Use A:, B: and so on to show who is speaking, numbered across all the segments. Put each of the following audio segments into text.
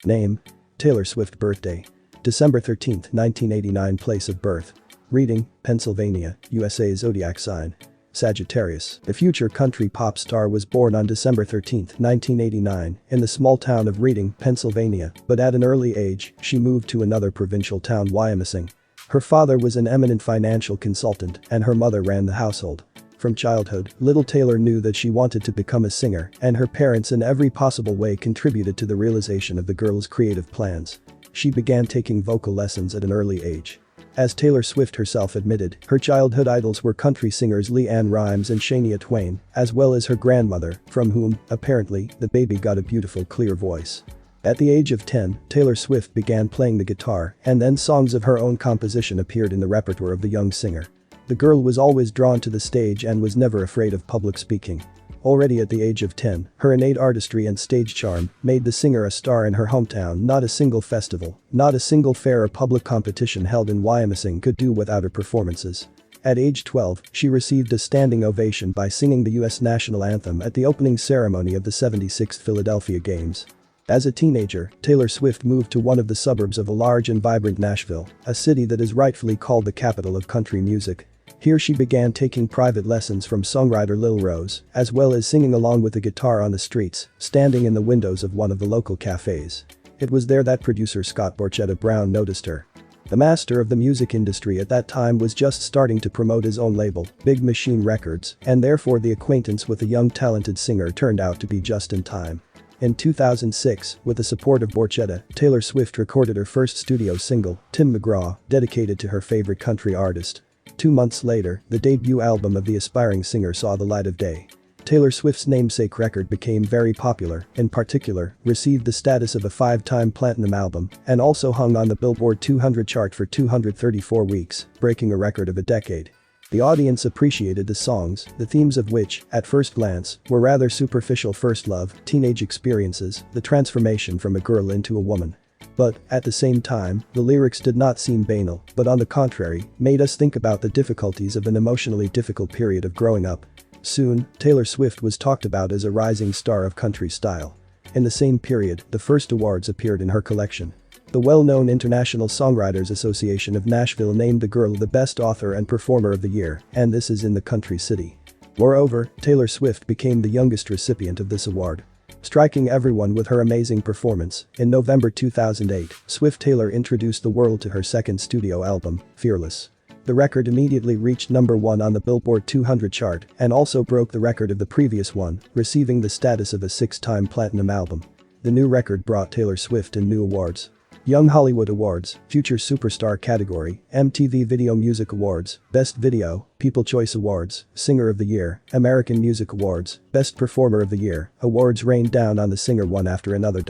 A: Name: Taylor Swift. Birthday: December 13, 1989. Place of birth: Reading, Pennsylvania, USA. Zodiac sign: Sagittarius. The future country pop star was born on December 13, 1989, in the small town of Reading, Pennsylvania, but at an early age, she moved to another provincial town, Wyomissing. Her father was an eminent financial consultant and her mother ran the household. From childhood, little Taylor knew that she wanted to become a singer, and her parents in every possible way contributed to the realization of the girl's creative plans. She began taking vocal lessons at an early age. As Taylor Swift herself admitted, her childhood idols were country singers LeAnn Rimes and Shania Twain, as well as her grandmother, from whom, apparently, the baby got a beautiful clear voice. At the age of 10, Taylor Swift began playing the guitar, and then songs of her own composition appeared in the repertoire of the young singer. The girl was always drawn to the stage and was never afraid of public speaking. Already at the age of 10, her innate artistry and stage charm made the singer a star in her hometown. Not a single festival, not a single fair or public competition held in Wyomissing could do without her performances. At age 12, she received a standing ovation by singing the U.S. national anthem at the opening ceremony of the 76th Philadelphia Games. As a teenager, Taylor Swift moved to one of the suburbs of a large and vibrant Nashville, a city that is rightfully called the capital of country music. Here she began taking private lessons from songwriter Lil Rose, as well as singing along with the guitar on the streets, standing in the windows of one of the local cafes. It was there that producer Scott Borchetta Brown noticed her. The master of the music industry at that time was just starting to promote his own label, Big Machine Records, and therefore the acquaintance with the young talented singer turned out to be just in time. In 2006, with the support of Borchetta, Taylor Swift recorded her first studio single, Tim McGraw, dedicated to her favorite country artist. 2 months later, the debut album of the aspiring singer saw the light of day. Taylor Swift's namesake record became very popular, in particular, received the status of a 5-time platinum album, and also hung on the Billboard 200 chart for 234 weeks, breaking a record of a decade. The audience appreciated the songs, the themes of which, at first glance, were rather superficial: first love, teenage experiences, the transformation from a girl into a woman. But, at the same time, the lyrics did not seem banal, but on the contrary, made us think about the difficulties of an emotionally difficult period of growing up. Soon, Taylor Swift was talked about as a rising star of country style. In the same period, the first awards appeared in her collection. The well-known International Songwriters Association of Nashville named the girl the Best Author and Performer of the Year, and this is in the country city. Moreover, Taylor Swift became the youngest recipient of this award. Striking everyone with her amazing performance, in November 2008, Swift-Taylor introduced the world to her second studio album, Fearless. The record immediately reached number 1 on the Billboard 200 chart and also broke the record of the previous one, receiving the status of a 6-time platinum album. The new record brought Taylor Swift in new awards: Young Hollywood Awards, Future Superstar category, MTV Video Music Awards, Best Video, People Choice Awards, Singer of the Year, American Music Awards, Best Performer of the Year. Awards rained down on the singer one after another.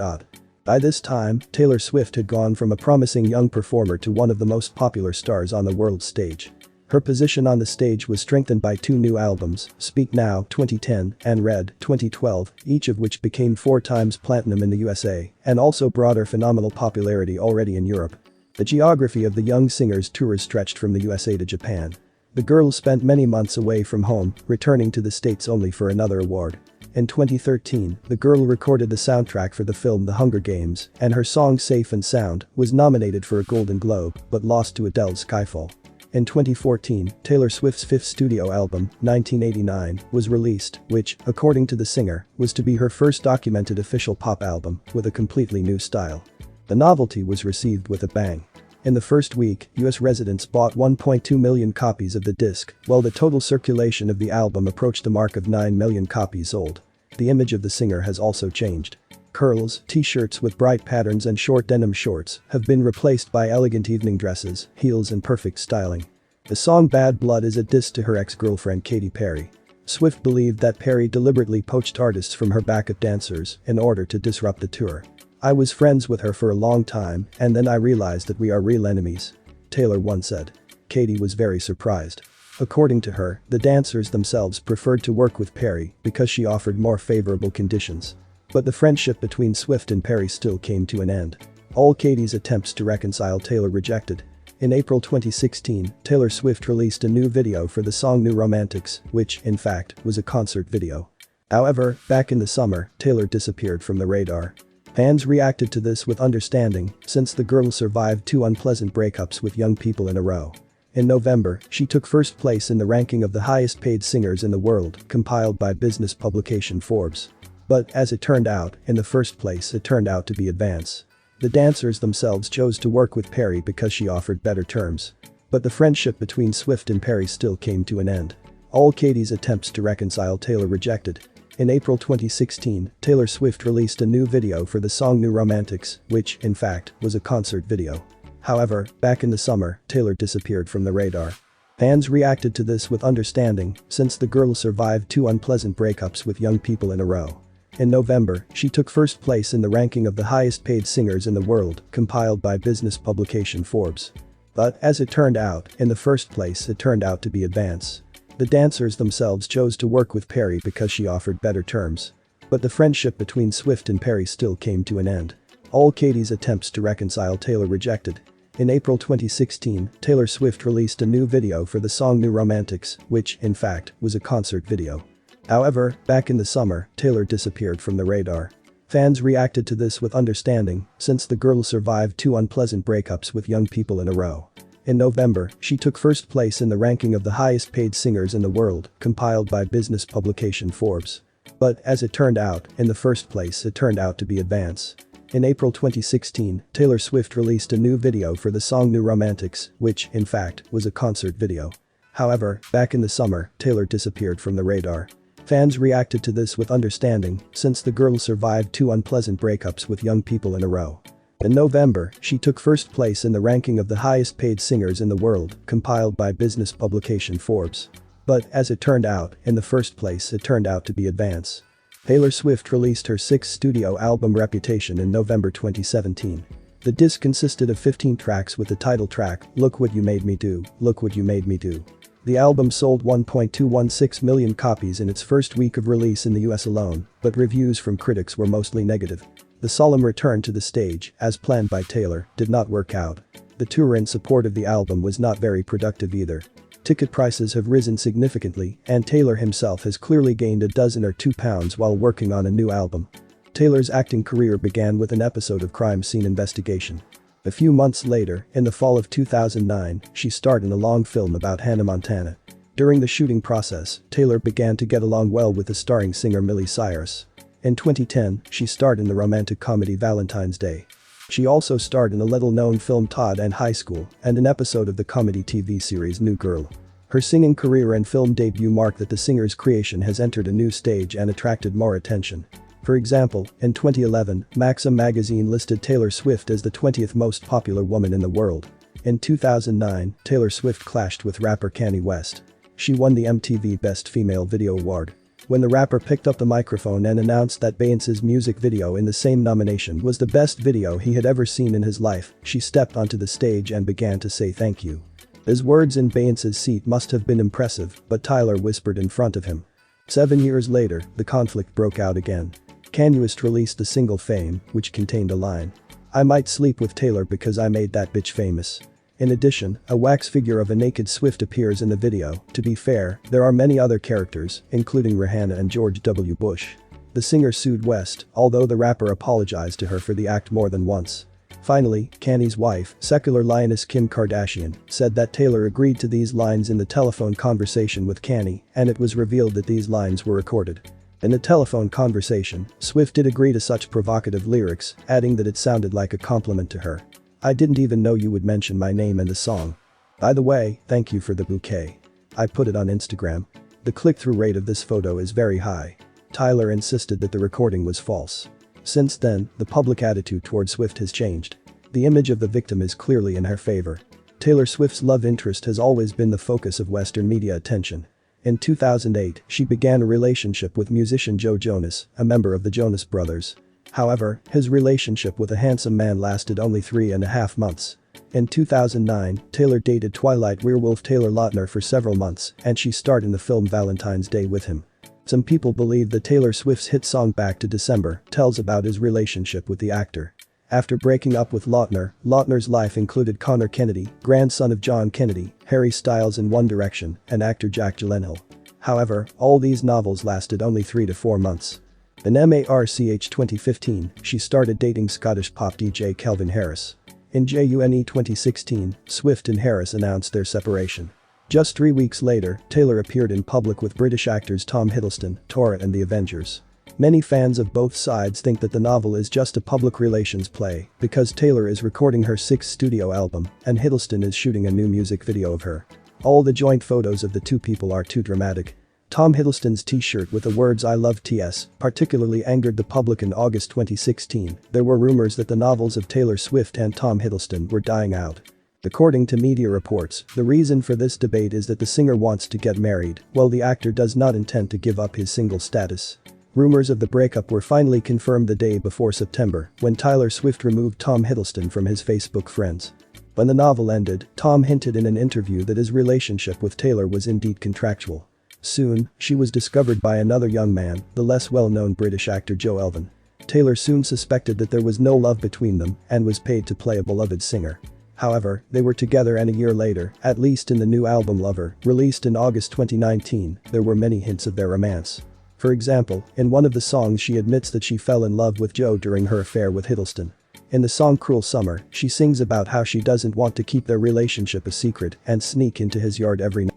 A: By this time, Taylor Swift had gone from a promising young performer to one of the most popular stars on the world stage. Her position on the stage was strengthened by 2 new albums, Speak Now 2010 and Red 2012, each of which became 4 times platinum in the USA and also brought her phenomenal popularity already in Europe. The geography of the young singer's tours stretched from the USA to Japan. The girl spent many months away from home, returning to the States only for another award. In 2013, the girl recorded the soundtrack for the film The Hunger Games, and her song Safe and Sound was nominated for a Golden Globe but lost to Adele's Skyfall. In 2014, Taylor Swift's 5th studio album, 1989, was released, which, according to the singer, was to be her first documented official pop album with a completely new style. The novelty was received with a bang. In the first week, US residents bought 1.2 million copies of the disc, while the total circulation of the album approached the mark of 9 million copies sold. The image of the singer has also changed. Curls, t-shirts with bright patterns and short denim shorts have been replaced by elegant evening dresses, heels and perfect styling. The song Bad Blood is a diss to her ex-girlfriend Katy Perry. Swift believed that Perry deliberately poached artists from her backup dancers in order to disrupt the tour. "I was friends with her for a long time, and then I realized that we are real enemies," Taylor once said. Katy was very surprised. According to her, the dancers themselves preferred to work with Perry because she offered more favorable conditions. But the friendship between Swift and Perry still came to an end. All Katy's attempts to reconcile Taylor rejected. In April 2016, Taylor Swift released a new video for the song New Romantics, which, in fact, was a concert video. However, back in the summer, Taylor disappeared from the radar. Fans reacted to this with understanding since the girl survived 2 unpleasant breakups with young people in a row. In November, she took first place in the ranking of the highest paid singers in the world, compiled by business publication Forbes. But, as it turned out, in the first place it turned out to be Advance. The dancers themselves chose to work with Perry because she offered better terms. But the friendship between Swift and Perry still came to an end. All Katie's attempts to reconcile Taylor rejected. In April 2016, Taylor Swift released a new video for the song New Romantics, which, in fact, was a concert video. However, back in the summer, Taylor disappeared from the radar. Fans reacted to this with understanding since the girl survived 2 unpleasant breakups with young people in a row. In November, she took first place in the ranking of the highest paid singers in the world, compiled by business publication Forbes. But, as it turned out, in the first place it turned out to be Advance. The dancers themselves chose to work with Perry because she offered better terms. But the friendship between Swift and Perry still came to an end. All Katie's attempts to reconcile Taylor rejected. In April 2016, Taylor Swift released a new video for the song New Romantics, which, in fact, was a concert video. However, back in the summer, Taylor disappeared from the radar. Fans reacted to this with understanding since the girl survived 2 unpleasant breakups with young people in a row. In November, she took first place in the ranking of the highest paid singers in the world, compiled by business publication Forbes. But, as it turned out, in the first place it turned out to be Advance. In April 2016, Taylor Swift released a new video for the song New Romantics, which, in fact, was a concert video. However, back in the summer, Taylor disappeared from the radar. Fans reacted to this with understanding since the girl survived 2 unpleasant breakups with young people in a row. In November, she took first place in the ranking of the highest paid singers in the world, compiled by business publication Forbes. But, as it turned out, in the first place it turned out to be Advance. Taylor Swift released her 6th studio album Reputation in November 2017. The disc consisted of 15 tracks with the title track, Look What You Made Me Do, Look What You Made Me Do. The album sold 1.216 million copies in its first week of release in the US alone, but reviews from critics were mostly negative. The solemn return to the stage, as planned by Taylor, did not work out. The tour in support of the album was not very productive either. Ticket prices have risen significantly, and Taylor himself has clearly gained a dozen or 2 pounds while working on a new album. Taylor's acting career began with an episode of Crime Scene Investigation. A few months later, in the fall of 2009, she starred in a long film about Hannah Montana. During the shooting process, Taylor began to get along well with the starring singer Miley Cyrus. In 2010, she starred in the romantic comedy Valentine's Day. She also starred in the little-known film Todd and High School and an episode of the comedy TV series New Girl. Her singing career and film debut mark that the singer's creation has entered a new stage and attracted more attention. For example, in 2011, Maxim magazine listed Taylor Swift as the 20th most popular woman in the world. In 2009, Taylor Swift clashed with rapper Kanye West. She won the MTV Best Female Video Award. When the rapper picked up the microphone and announced that Beyoncé's music video in the same nomination was the best video he had ever seen in his life, she stepped onto the stage and began to say thank you. His words in Beyoncé's seat must have been impressive, but Tyler whispered in front of him. 7 years later, the conflict broke out again. Kanye West released the single Fame, which contained a line. I might sleep with Taylor because I made that bitch famous. In addition, a wax figure of a naked Swift appears in the video. To be fair, there are many other characters, including Rihanna and George W. Bush. The singer sued West, although the rapper apologized to her for the act more than once. Finally, Kanye's wife, secular lioness Kim Kardashian, said that Taylor agreed to these lines in the telephone conversation with Kanye, and it was revealed that these lines were recorded. In the telephone conversation, Swift did agree to such provocative lyrics, adding that it sounded like a compliment to her. I didn't even know you would mention my name in the song. By the way, thank you for the bouquet. I put it on Instagram. The click-through rate of this photo is very high. Tyler insisted that the recording was false. Since then, the public attitude toward Swift has changed. The image of the victim is clearly in her favor. Taylor Swift's love interest has always been the focus of Western media attention. In 2008, she began a relationship with musician Joe Jonas, a member of the Jonas Brothers. However, his relationship with a handsome man lasted only 3.5 months. In 2009, Taylor dated Twilight werewolf Taylor Lautner for several months, and she starred in the film Valentine's Day with him. Some people believe that Taylor Swift's hit song Back to December tells about his relationship with the actor. After breaking up with Lautner, Lautner's life included Connor Kennedy, grandson of John Kennedy, Harry Styles in One Direction, and actor Jack Gyllenhaal. However, all these novels lasted only 3 to 4 months. In March 2015, she started dating Scottish pop DJ Calvin Harris. In June 2016, Swift and Harris announced their separation. Just 3 weeks later, Taylor appeared in public with British actors Tom Hiddleston, Tora and the Avengers. Many fans of both sides think that the novel is just a public relations play because Taylor is recording her 6th studio album and Hiddleston is shooting a new music video of her. All the joint photos of the two people are too dramatic. Tom Hiddleston's t-shirt with the words "I love TS" particularly angered the public in August 2016. There were rumors that the novels of Taylor Swift and Tom Hiddleston were dying out. According to media reports, the reason for this debate is that the singer wants to get married, while the actor does not intend to give up his single status. Rumors of the breakup were finally confirmed the day before September, when Taylor Swift removed Tom Hiddleston from his Facebook friends. When the novel ended, Tom hinted in an interview that his relationship with Taylor was indeed contractual. Soon, she was discovered by another young man, the less well-known British actor Joe Elvin. Taylor soon suspected that there was no love between them and was paid to play a beloved singer. However, they were together and a year later, at least in the new album Lover, released in August 2019, there were many hints of their romance. For example, in one of the songs she admits that she fell in love with Joe during her affair with Hiddleston. In the song Cruel Summer, she sings about how she doesn't want to keep their relationship a secret and sneak into his yard every night.